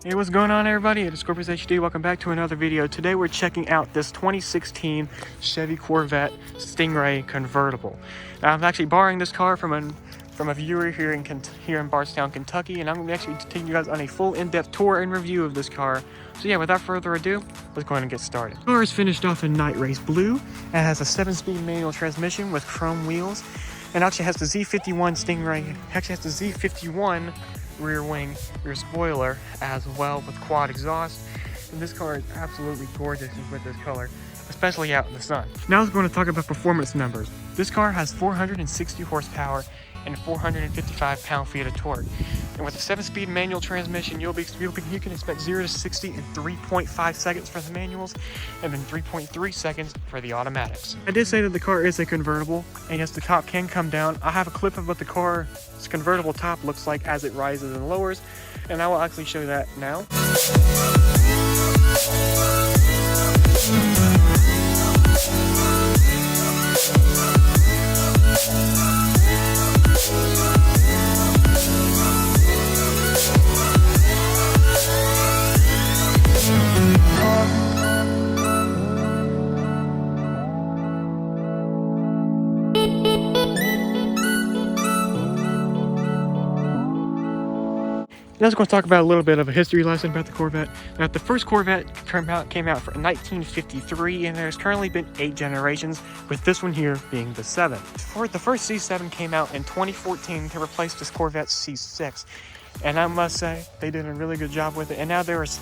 Hey, what's going on, everybody? It is Scorpius HD. Welcome back to another video. Today we're checking out this 2016 Chevy Corvette Stingray convertible. Now, I'm actually borrowing this car from a viewer here in Bardstown, Kentucky, and I'm going to actually take you guys on a full in-depth tour and review of this car. So yeah, without further ado, let's go ahead and get started. The car is finished off in Night Race Blue. It has a 7-speed manual transmission with chrome wheels, and actually has the Z51 Stingray. Actually has the Z51 rear spoiler as well, with quad exhaust. And this car is absolutely gorgeous with this color, especially out in the sun. Now let's go to talk about performance numbers. This car has 460 horsepower and 455 pound-feet of torque. And with a 7-speed manual transmission, you can expect 0 to 60 in 3.5 seconds for the manuals, and then 3.3 seconds for the automatics. I did say that the car is a convertible, and yes, the top can come down. I have a clip of what the car's convertible top looks like as it rises and lowers, and I will actually show that now. Now let's go talk about a little bit of a history lesson about the Corvette. Now, the first Corvette came out in 1953, and there's currently been 8 generations, with this one here being the 7th. The first C7 came out in 2014 to replace this Corvette C6. And I must say, they did a really good job with it. And now there's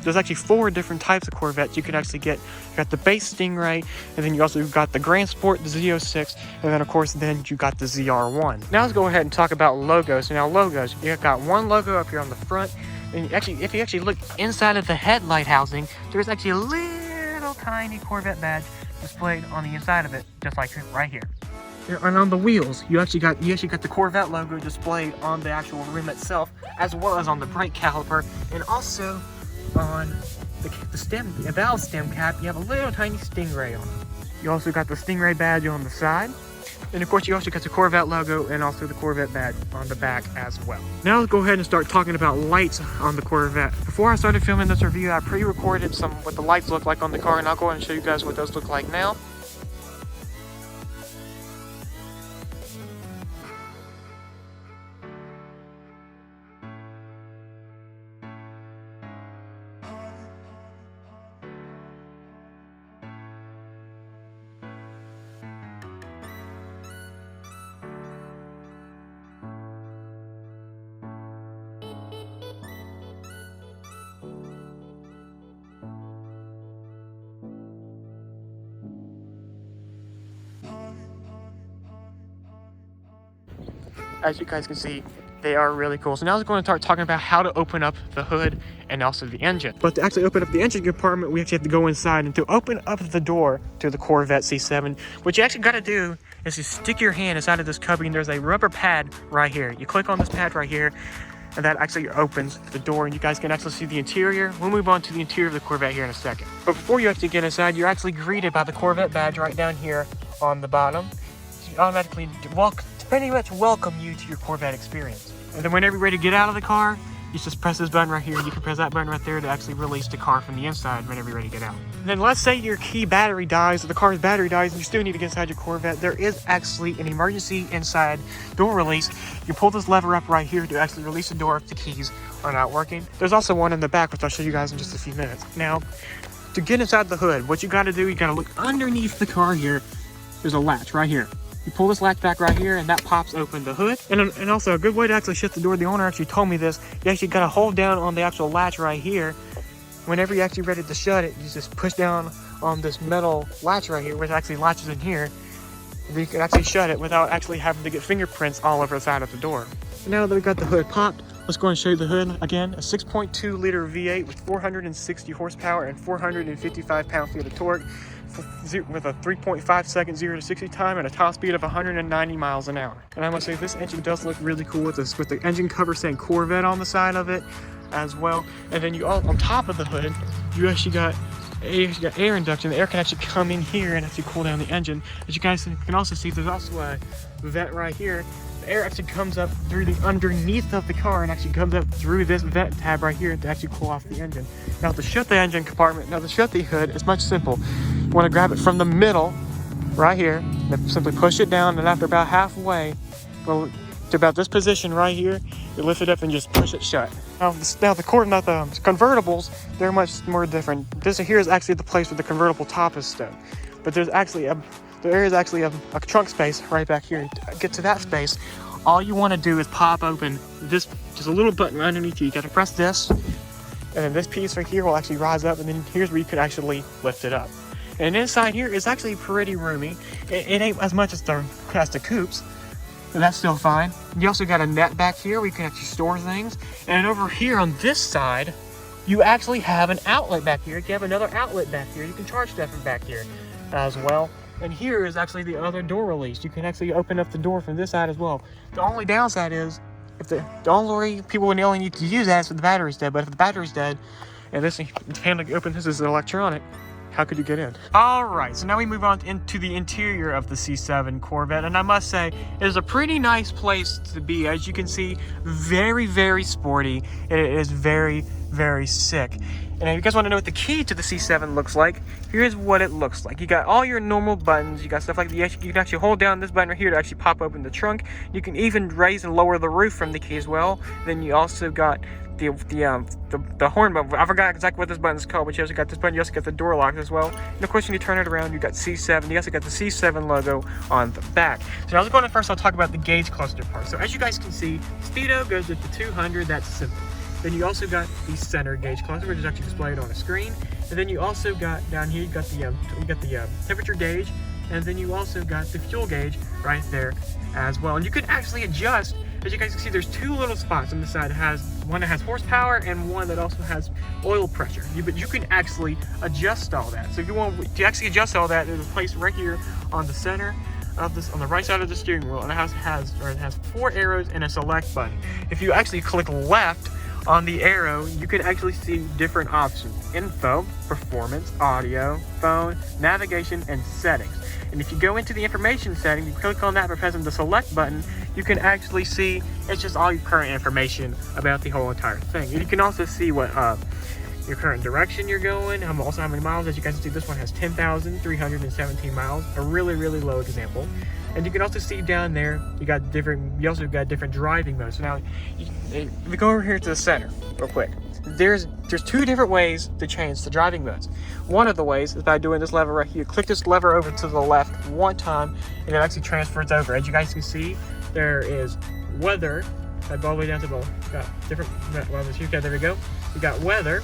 actually 4 different types of Corvettes you can actually get. You got the base Stingray, and then you also got the Grand Sport, the Z06, and then of course, then you got the ZR1. Now let's go ahead and talk about logos. Now logos, you've got one logo up here on the front. And if you actually look inside of the headlight housing, there's actually a little tiny Corvette badge displayed on the inside of it, just like right here. And on the wheels, you actually got the Corvette logo displayed on the actual rim itself, as well as on the brake caliper, and also on the valve stem cap. You have a little tiny Stingray on it. You also got the Stingray badge on the side, and of course you also got the Corvette logo and also the Corvette badge on the back as well. Now let's go ahead and start talking about lights on the Corvette. Before I started filming this review, I pre-recorded what the lights look like on the car, and I'll go ahead and show you guys what those look like now. As you guys can see, they are really cool. So now we're going to start talking about how to open up the hood and also the engine. But to actually open up the engine compartment, we actually have to go inside, and to open up the door to the Corvette C7, what you actually got to do is you stick your hand inside of this cubby, and there's a rubber pad right here. You click on this pad right here, and that actually opens the door, and you guys can actually see the interior. We'll move on to the interior of the Corvette here in a second. But before you actually get inside, you're actually greeted by the Corvette badge right down here on the bottom. So you automatically pretty much welcome you to your Corvette experience. And then whenever you're ready to get out of the car, you just press this button right here. You can press that button right there to actually release the car from the inside whenever you're ready to get out. And then let's say your key battery dies, or the car's battery dies, and you still need to get inside your Corvette. There is actually an emergency inside door release. You pull this lever up right here to actually release the door if the keys are not working. There's also one in the back, which I'll show you guys in just a few minutes. Now, to get inside the hood, what you gotta do, you gotta look underneath the car here. There's a latch right here. You pull this latch back right here, and that pops open the hood. And also, a good way to actually shut the door, the owner actually told me this, you actually gotta hold down on the actual latch right here. Whenever you're actually ready to shut it, you just push down on this metal latch right here, which actually latches in here. And you can actually shut it without actually having to get fingerprints all over the side of the door. So now that we've got the hood popped, let's go and show you the hood again. A 6.2 liter V8 with 460 horsepower and 455 pound-feet of torque, with a 3.5 second 0 to 60 time and a top speed of 190 miles an hour. And I must say, this engine does look really cool with the engine cover saying Corvette on the side of it as well. And then you on top of the hood, you actually got You got air induction. The air can actually come in here and actually cool down the engine. As you guys can also see, there's also a vent right here. The air actually comes up through the underneath of the car and actually comes up through this vent tab right here to actually cool off the engine. Now to shut the engine compartment, now to shut the hood, it's much simple. You want to grab it from the middle right here, and simply push it down, and after about halfway, well, to about this position right here, you lift it up and just push it shut. Now the convertibles, they're much more different. This here is actually the place where the convertible top is stowed, but there is actually a trunk space right back here. To get to that space, all you want to do is pop open this, just a little button right underneath you. You got to press this, and then this piece right here will actually rise up, and then here's where you can actually lift it up. And inside here is actually pretty roomy. It ain't as much as the coupes, but that's still fine. You also got a net back here where you can actually store things. And over here on this side, you actually have an outlet back here. You have another outlet back here. You can charge stuff from back here as well. And here is actually the other door release. You can actually open up the door from this side as well. The only downside is, if the only people would only need to use that is if the battery's dead. But if the battery's dead, and this handle open, this is electronic, how could you get in? All right, so now we move on into the interior of the C7 Corvette, and I must say, it is a pretty nice place to be. As you can see, very, very sporty, and it is very, very sick. And if you guys want to know what the key to the C7 looks like, here's what it looks like. You got all your normal buttons. You got stuff like you can actually hold down this button right here to actually pop open the trunk. You can even raise and lower the roof from the key as well. Then you also got the horn button. I forgot exactly what this button is called, but you also got this button. You also got the door lock as well. And of course, when you turn it around, you got C7. You also got the C7 logo on the back. So now let's go on first. I'll talk about the gauge cluster part. So as you guys can see, Speedo goes with the 200. That's simple. Then you also got the center gauge cluster, which is actually displayed on a screen. And then you also got down here, you got the temperature gauge, and then you also got the fuel gauge right there as well. And you can actually adjust. As you guys can see, there's two little spots on the side. It has one that has horsepower and one that also has oil pressure. But you can actually adjust all that. So if you want to actually adjust all that, there's a place right here on the center of this, on the right side of the steering wheel, and it has 4 arrows and a select button. If you actually click left on the arrow, you can actually see different options: info, performance, audio, phone, navigation, and settings. And if you go into the information setting, you click on that by pressing the select button, you can actually see it's just all your current information about the whole entire thing. And you can also see what your current direction you're going, also how many miles. As you guys can see, this one has 10,317 miles, a really, really low example. And you can also see down there, you also got different driving modes. So now, if we go over here to the center real quick, there's 2 different ways to change the driving modes. One of the ways is by doing this lever right here. Click this lever over to the left one time, and it actually transfers over. As you guys can see, there is weather, all the way down to the, got different weather. Okay, there we go. You got weather,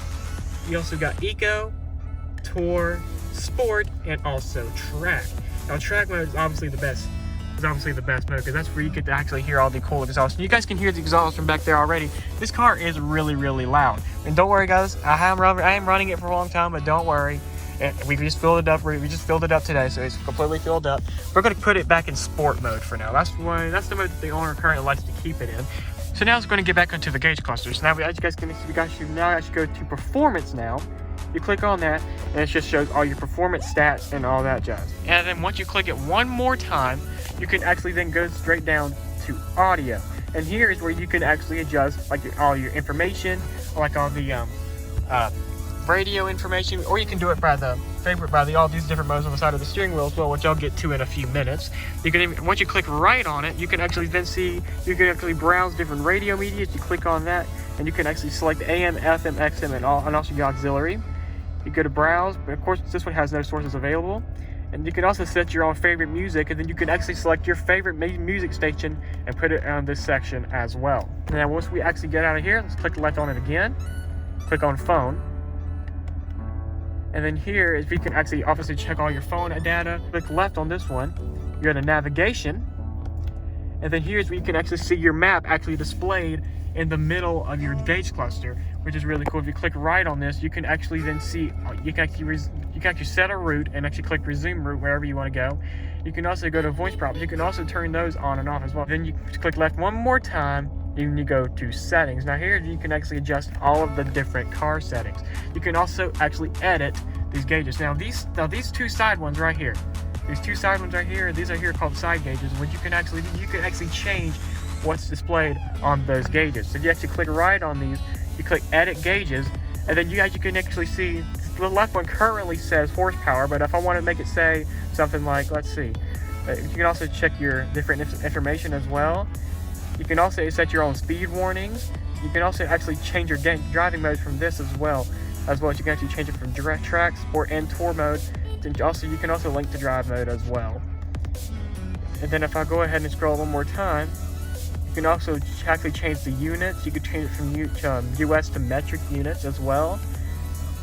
you also got eco, tour, sport, and also track. Now track mode is obviously the best. It's obviously the best mode because that's where you get to actually hear all the cool exhaust. And you guys can hear the exhaust from back there already. This car is really, really loud. And don't worry, guys. I am running it for a long time, but don't worry. We just filled it up. We just filled it up today, so it's completely filled up. We're going to put it back in sport mode for now. That's the mode that the owner currently likes to keep it in. So now it's going to get back into the gauge cluster. So now, as you guys can see, we should now actually go to performance now. You click on that, and it just shows all your performance stats and all that jazz. And then once you click it one more time, you can actually then go straight down to audio. And here is where you can actually adjust like all your information, like all the radio information, or you can do it by all these different modes on the side of the steering wheel as well, which I'll get to in a few minutes. You can even, once you click right on it, you can actually then see, you can actually browse different radio media. You click on that, and you can actually select AM, FM, XM, and also the auxiliary. You go to browse, but of course this one has no sources available. And you can also set your own favorite music, and then you can actually select your favorite music station and put it on this section as well. Now once we actually get out of here, let's click left on it again, click on phone. And then here is you can actually obviously check all your phone data. Click left on this one, you go to navigation. And then here's where you can actually see your map actually displayed in the middle of your gauge cluster, which is really cool. If you click right on this, you can actually then see, you can actually set a route and actually click resume route wherever you want to go. You can also go to voice prompts. You can also turn those on and off as well. Then you click left one more time, and you go to settings. Now here you can actually adjust all of the different car settings. You can also actually edit these gauges. Now these two side ones right here, these two side ones right here, these are here called side gauges, which you can actually change what's displayed on those gauges. So you actually click right on these, you click edit gauges, and then you can actually see the left one currently says horsepower, but if I want to make it say something like, let's see, you can also check your different information as well. You can also set your own speed warnings. You can also actually change your driving modes from this as well as you can actually change it from direct track, sport, and tour mode. And also you can also link to drive mode as well. And then if I go ahead and scroll one more time, you can also actually change the units. You can change it from US to metric units as well.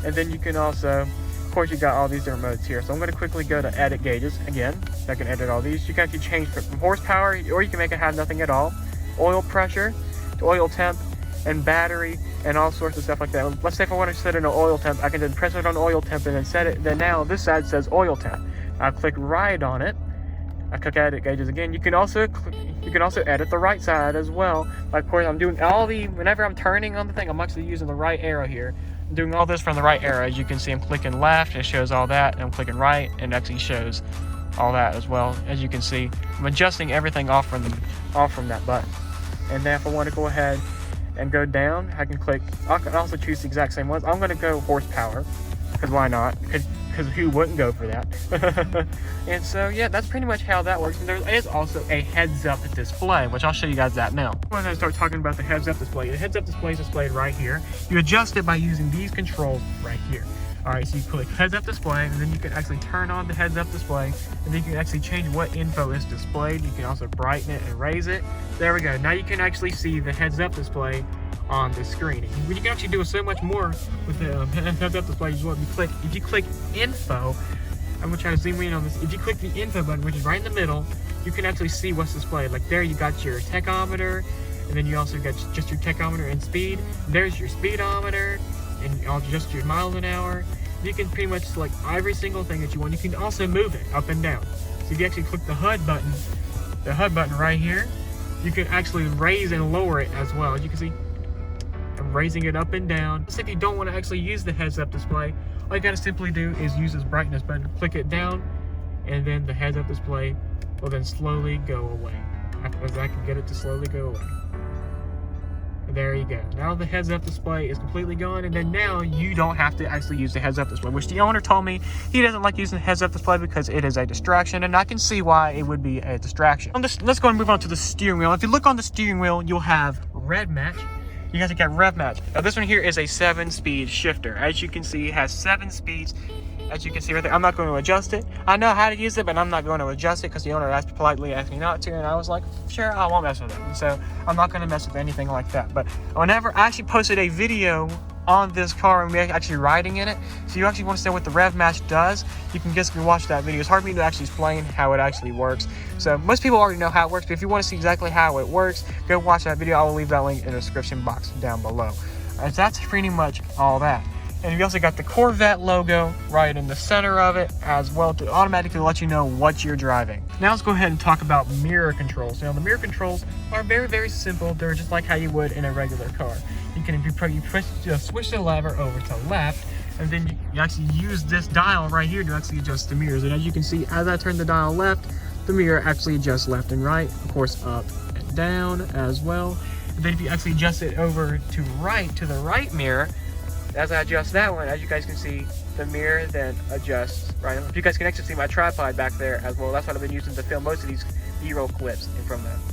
And then you can also, of course, you got all these different modes here. So I'm going to quickly go to edit gauges again. So I can edit all these. You can actually change from horsepower, or you can make it have nothing at all. Oil pressure, to oil temp, and battery, and all sorts of stuff like that. Let's say if I want to set it on oil temp, I can then press it on oil temp and then set it. Then now this side says oil temp. I'll click right on it. I click edit gauges again. You can also edit the right side as well. Like, of course, I'm doing whenever I'm turning on the thing, I'm actually using the right arrow here. I'm doing all this from the right arrow. As you can see, I'm clicking left, and it shows all that, and I'm clicking right, and it actually shows all that as well. As you can see, I'm adjusting everything off from that button. And then if I want to go ahead and go down, I can also choose the exact same ones. I'm going to go horsepower, because why not? Because who wouldn't go for that? And so yeah, that's pretty much how that works. And there is also a heads-up display, which I'll show you guys that now. When I start talking about the heads-up display, the heads-up display is displayed right here. You adjust it by using these controls right here. Alright, so you click heads-up display, and then you can actually turn on the heads-up display, and then you can actually change what info is displayed. You can also brighten it and raise it. There we go. Now you can actually see the heads-up display on the screen. You can actually do so much more with the heads-up display as well. If you click info, I'm going to try to zoom in on this. If you click the info button, which is right in the middle, you can actually see what's displayed. Like there you got your tachometer, and then you also got just your tachometer and speed. There's your speedometer, and just your miles an hour. You can pretty much select every single thing that you want. You can also move it up and down. So if you actually click the HUD button right here, you can actually raise and lower it as well. As you can see, I'm raising it up and down. So if you don't want to actually use the heads-up display, all you gotta simply do is use this brightness button, click it down, and then the heads-up display will then slowly go away. As I can get it to slowly go away. There you go. Now the heads-up display is completely gone, and then now you don't have to actually use the heads-up display, which the owner told me he doesn't like using the heads-up display because it is a distraction, and I can see why it would be a distraction. Let's go and move on to the steering wheel. If you look on the steering wheel, you'll have red match. You guys got rev match. Now this one here is a 7-speed shifter. As you can see, it has 7 speeds. As you can see right there, I'm not going to adjust it. I know how to use it, but I'm not going to adjust it because the owner politely asked me not to, and I was like, sure, I won't mess with it. And so I'm not going to mess with anything like that. But whenever I actually posted a video on this car and we're actually riding in it, so you actually want to know what the rev match does, you can just watch that video. It's hard for me to actually explain how it actually works. So most people already know how it works, but if you want to see exactly how it works, go watch that video. I will leave that link in the description box down below. So that's pretty much all that. And you also got the Corvette logo right in the center of it as well to automatically let you know what you're driving. Now let's go ahead and talk about mirror controls. Now the mirror controls are very, very simple. They're just like how you would in a regular car. You can switch the lever over to left, and then you actually use this dial right here to actually adjust the mirrors. And as you can see, as I turn the dial left, the mirror actually adjusts left and right, of course up and down as well. And then if you actually adjust it over to the right mirror, as I adjust that one, as you guys can see, the mirror then adjusts right. You guys can actually see my tripod back there as well. That's what I've been using to film most of these B-roll clips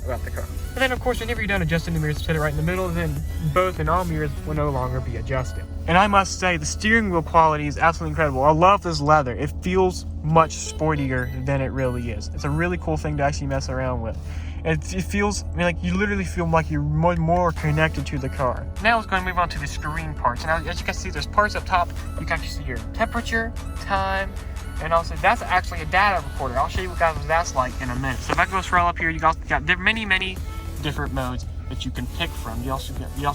about the car. And then of course, whenever you're done adjusting the mirrors, set it right in the middle, then both and all mirrors will no longer be adjusted. And I must say, the steering wheel quality is absolutely incredible. I love this leather. It feels much sportier than it really is. It's a really cool thing to actually mess around with. It feels, like you literally feel like you're more connected to the car. Now let's go and move on to the screen parts. Now as you can see, there's parts up top. You can actually see your temperature, time, and also that's actually a data recorder. I'll show you what that's like in a minute. So if I go scroll up here, you got many different modes that you can pick from. You also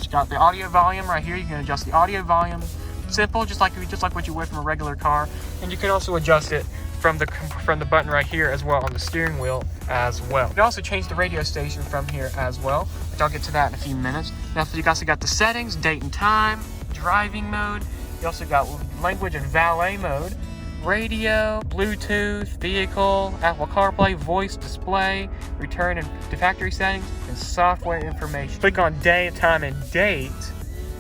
got the audio volume right here. You can adjust the audio volume. Simple, just like what you would from a regular car. And you can also adjust it from the button right here as well on the steering wheel as well. You can also change the radio station from here as well, which I'll get to that in a few minutes. Now you also got the settings, date and time, driving mode, You also got language and valet mode, radio, Bluetooth, vehicle, Apple CarPlay, voice, display, return and to factory settings, and software information. Click on day, time, and date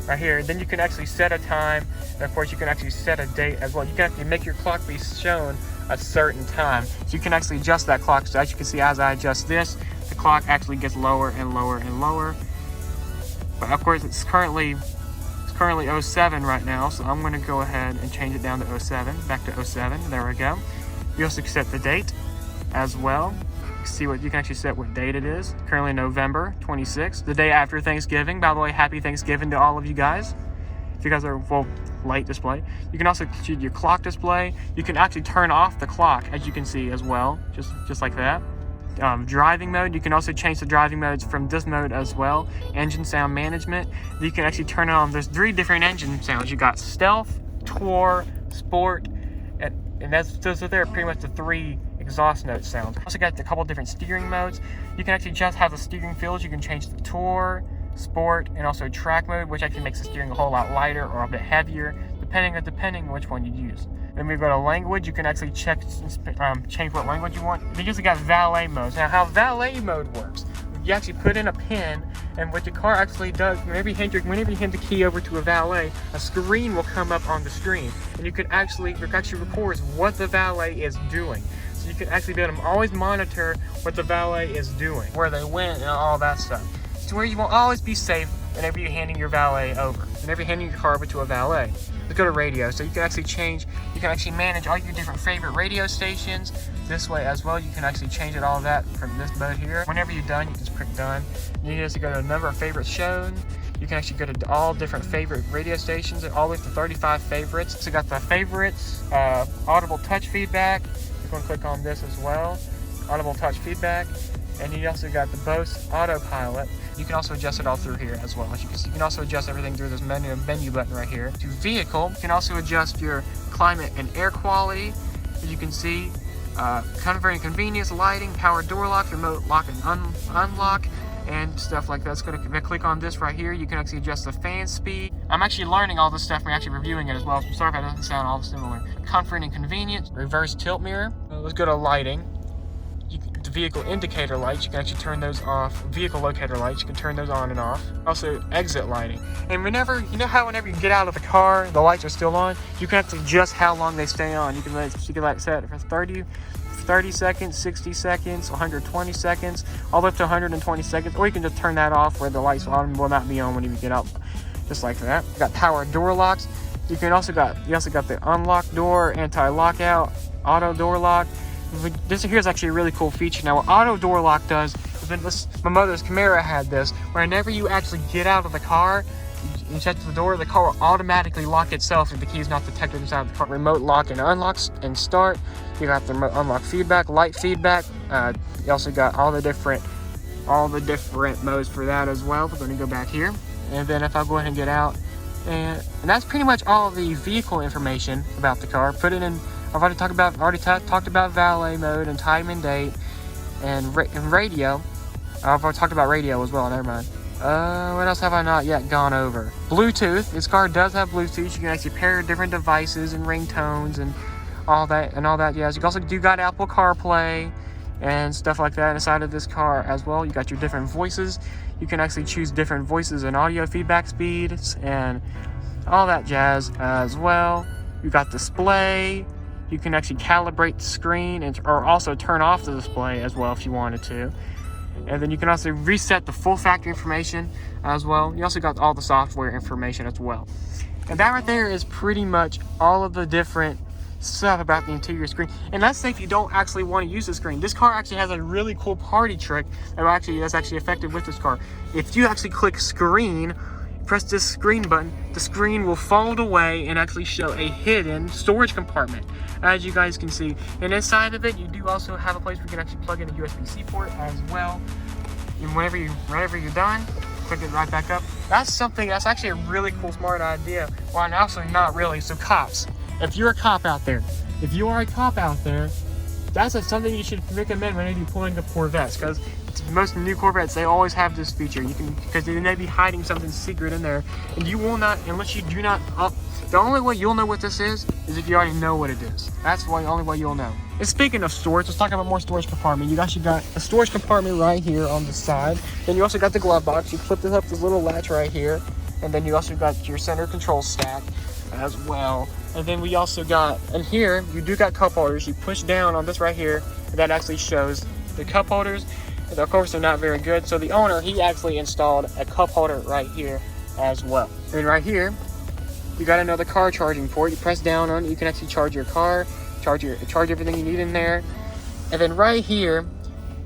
right here. Then you can actually set a time, and of course you can actually set a date as well. You can actually make your clock be shown a certain time, so you can actually adjust that clock. So as you can see, as I adjust this, the clock actually gets lower and lower and lower. But of course it's currently 07 right now, so I'm going to go ahead and change it down to 07, back to 07. There we go. You also can set the date as well. See what you can actually set what date it is. Currently November 26th, the day after Thanksgiving. By the way, happy Thanksgiving to all of you guys. If you guys are, well, late display. You can also choose your clock display. You can actually turn off the clock, as you can see as well, just like that. Driving mode, you can also change the driving modes from this mode as well. Engine sound management, you can actually turn it on. There's 3 different engine sounds. You got stealth, tour, sport, and those are pretty much the 3 exhaust note sounds. Also got a couple different steering modes. You can actually just have the steering feels. You can change the tour, sport, and also track mode, which actually makes the steering a whole lot lighter or a bit heavier, depending on which one you use. Then we go to language. You can actually change what language you want. They usually got valet modes. Now, how valet mode works, you actually put in a pin, and what the car actually does, whenever you hand the key over to a valet, a screen will come up on the screen, and you can actually records what the valet is doing. So you can actually be able to always monitor what the valet is doing, where they went, and all that stuff. So where you will always be safe whenever you're handing your valet over, whenever you're handing your car over to a valet. Let's go to radio. So you can actually manage all your different favorite radio stations this way as well. You can actually change all of that from this mode here. Whenever you're done, you can just click done. You can just go to a number of favorites shown. You can actually go to all different favorite radio stations, and all the way to 35 favorites. So you got the favorites, audible touch feedback. You're going to click on this as well, audible touch feedback. And you also got the Bose autopilot. You can also adjust it all through here as well. As you can see, you can also adjust everything through this menu button right here. To vehicle, you can also adjust your climate and air quality. As you can see, comfort and convenience, lighting, power door lock, remote lock and unlock, and stuff like that. It's going to click on this right here. You can actually adjust the fan speed. I'm actually learning all this stuff when actually reviewing it as well. So I'm sorry if it doesn't sound all similar. Comfort and convenience, reverse tilt mirror. Let's go to lighting. The vehicle indicator lights, you can actually turn those off. Vehicle locator lights, you can turn those on and off. Also exit lighting. And whenever you get out of the car, the lights are still on, you can actually adjust how long they stay on. You can set it for 30 seconds, 60 seconds, 120 seconds, all the way up to 120 seconds, or you can just turn that off where the lights will not be on when you get out, just like that. You got power door locks. You also got the unlock door, anti-lockout, auto door lock. This here is actually a really cool feature. Now, what auto door lock does is, my mother's Camaro had this, whenever you actually get out of the car, you shut the door, the car will automatically lock itself if the key is not detected inside the car. Remote lock and unlocks and start. You got the remote unlock feedback, light feedback. You also got all the different modes for that as well. We're going to go back here, and then if I go ahead and get out, and that's pretty much all of the vehicle information about the car. Put it in. I've already talked about valet mode and time and date, and radio. I've already talked about radio as well. Never mind. What else have I not yet gone over? Bluetooth. This car does have Bluetooth. You can actually pair different devices and ringtones and all that jazz. You also do got Apple CarPlay and stuff like that inside of this car as well. You got your different voices. You can actually choose different voices and audio feedback speeds and all that jazz as well. You got display. You can actually calibrate the screen or also turn off the display as well if you wanted to. And then you can also reset the full factory information as well. You also got all the software information as well. And that right there is pretty much all of the different stuff about the interior screen. And let's say if you don't actually want to use the screen, this car actually has a really cool party trick that's actually effective with this car. If you actually click screen, press this screen button, the screen will fold away and actually show a hidden storage compartment, as you guys can see. And inside of it, you do also have a place where you can actually plug in a USB-C port as well. And whenever you're done, click it right back up. That's actually a really cool, smart idea. Well, and also not really. So cops, if you're a cop out there, that's something you should recommend whenever you're pulling up Corvettes, because most new Corvettes, they always have this feature. Because they may be hiding something secret in there, and you will not, unless you do not The only way you'll know what this is if you already know what it is. That's the only way you'll know. And speaking of storage, let's talk about more storage compartment. You actually got a storage compartment right here on the side. Then you also got the glove box. You flip this up, this little latch right here. And then you also got your center control stack as well. And then we also got, and here, you do got cup holders. You push down on this right here, and that actually shows the cup holders. And of course, they're not very good. So the owner, he actually installed a cup holder right here as well. And right here, you got another car charging port. You press down on it, you can actually charge your car, charge everything you need in there. And then right here,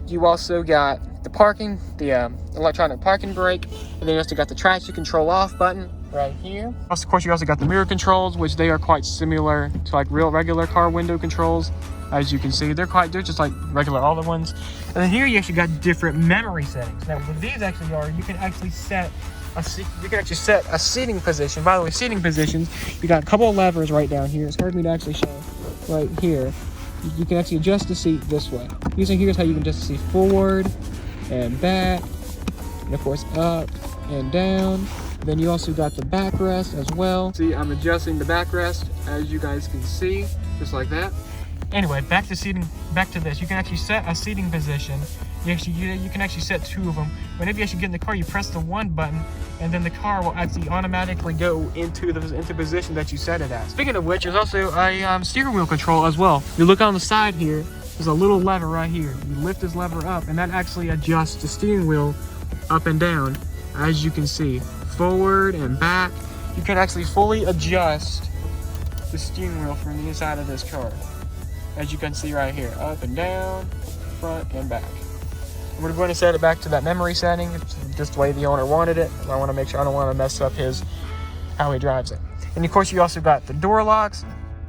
you also got the parking, the electronic parking brake, and then you also got the traction control off button right here. Also, of course, you also got the mirror controls, which they are quite similar to like regular car window controls. As you can see, they're just like regular other ones. And then here you actually got different memory settings. Now, what these actually are, you can actually set a seating position. By the way, seating positions, you got a couple of levers right down here. It's hard for me to actually show right here. You can actually adjust the seat this way. Here's how you can adjust the seat forward and back, and of course up and down. Then you also got the backrest as well. See, I'm adjusting the backrest, as you guys can see, just like that. Anyway, back to this. You can actually set a seating position. You can actually set two of them. Whenever you actually get in the car, you press the one button, and then the car will actually automatically go into position that you set it at. Speaking of which, there's also a steering wheel control as well. You look on the side here, there's a little lever right here. You lift this lever up, and that actually adjusts the steering wheel up and down, as you can see, forward and back. You can actually fully adjust the steering wheel from the inside of this car, as you can see right here, up and down, front and back. We're going to set it back to that memory setting. It's just the way the owner wanted it. I want to make sure I don't want to mess up how he drives it. And of course, you also got the door locks,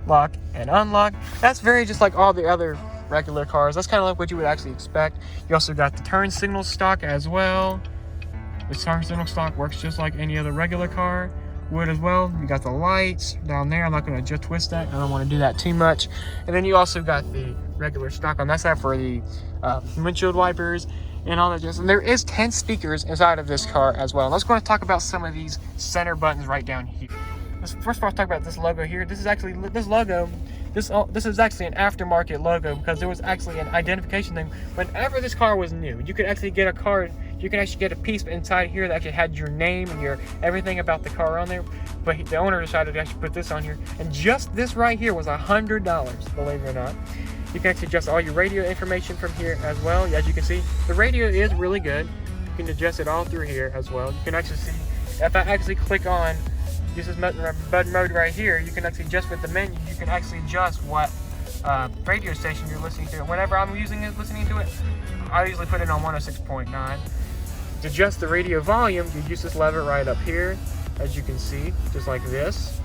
lock and unlock. That's very just like all the other regular cars. That's kind of like what you would actually expect. You also got the turn signal stock as well. The turn signal stock works just like any other regular car would as well. You got the lights down there. I'm not going to just twist that. I don't want to do that too much. And then you also got the regular stock on that side for the windshield wipers and all that jazz. And there is 10 speakers inside of this car as well. And let's go and talk about some of these center buttons right down here. First of all, let's talk about this logo here. This is actually an aftermarket logo, because there was actually an identification thing. Whenever this car was new, you could actually get a card. You can actually get a piece inside here that actually had your name and everything about the car on there. But the owner decided to actually put this on here, and just this right here was $100, believe it or not. You can actually adjust all your radio information from here as well. As you can see, the radio is really good. You can adjust it all through here as well. You can actually see, if I actually click on this button mode right here, you can actually adjust with the menu. You can actually adjust what radio station you're listening to. Whenever I'm listening to it, I usually put it on 106.9. To adjust the radio volume, you use this lever right up here, as you can see, just like this.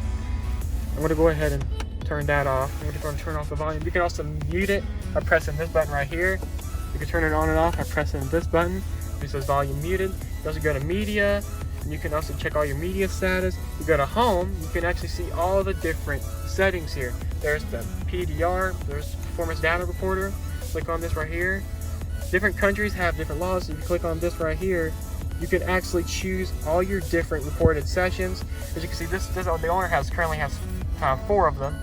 I'm going to go ahead and turn that off. I'm going to turn off the volume. You can also mute it by pressing this button right here. You can turn it on and off by pressing this button. It says volume muted. You also go to media, and you can also check all your media status. You go to home, you can actually see all the different settings here. There's the PDR, there's Performance Data Reporter. Click on this right here. Different countries have different laws, so you click on this right here. You can actually choose all your different reported sessions. As you can see, the owner currently has 4 of them.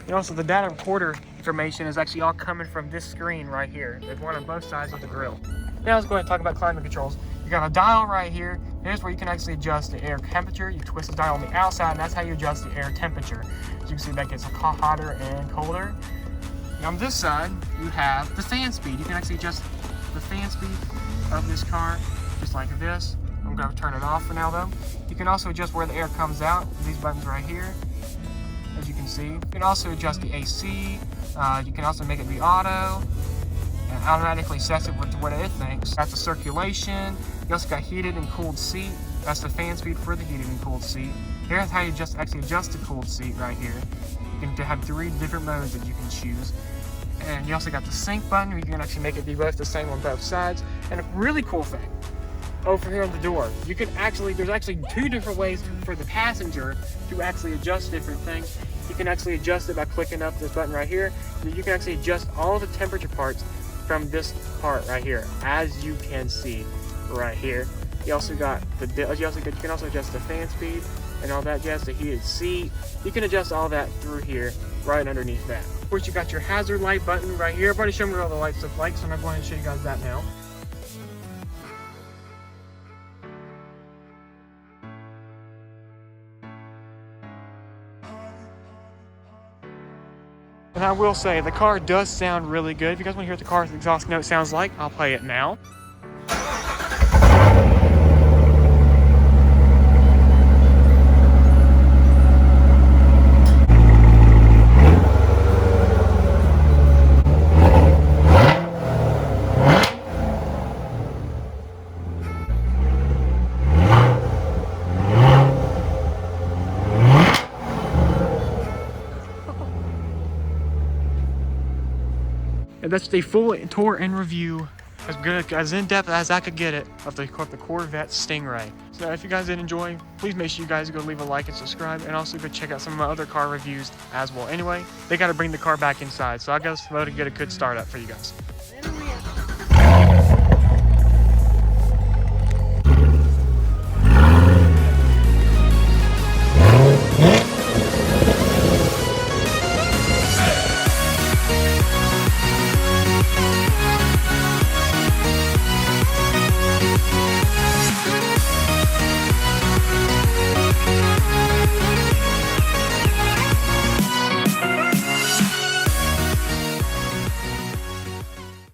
And also the data reporter information is actually all coming from this screen right here. There's one on both sides of the grill. Now let's go ahead and talk about climate controls. You got a dial right here. Here's where you can actually adjust the air temperature. You twist the dial on the outside, and that's how you adjust the air temperature. As you can see, that gets hotter and colder. And on this side, you have the fan speed. You can actually adjust the fan speed of this car just like this. I'm going to turn it off for now though. You can also adjust where the air comes out with these buttons right here, as you can see. You can also adjust the AC. You can also make it be auto and automatically sets it with what it thinks. That's the circulation. You also got heated and cooled seat. That's the fan speed for the heated and cooled seat. Here's how you actually adjust the cooled seat right here. You can have 3 different modes that you can choose. And you also got the sync button, where you can actually make it be both the same on both sides. And a really cool thing, over here on the door, there's actually 2 different ways for the passenger to actually adjust different things. You can actually adjust it by clicking up this button right here. You can actually adjust all the temperature parts from this part right here, as you can see right here. You also got you can also adjust the fan speed. and all that jazz, the heated seat. You can adjust all that through here, right underneath that. Of course, you got your hazard light button right here. I've already shown you what all the lights look like, so I'm going to go ahead and show you guys that now. And I will say, the car does sound really good. If you guys want to hear what the car's exhaust note sounds like, I'll play it now. And that's a full tour and review, as good, as in-depth as I could get it, of the Corvette Stingray. So if you guys did enjoy, please make sure you guys go leave a like and subscribe, and also go check out some of my other car reviews as well. Anyway, they got to bring the car back inside, so I guess to get a good start up for you guys.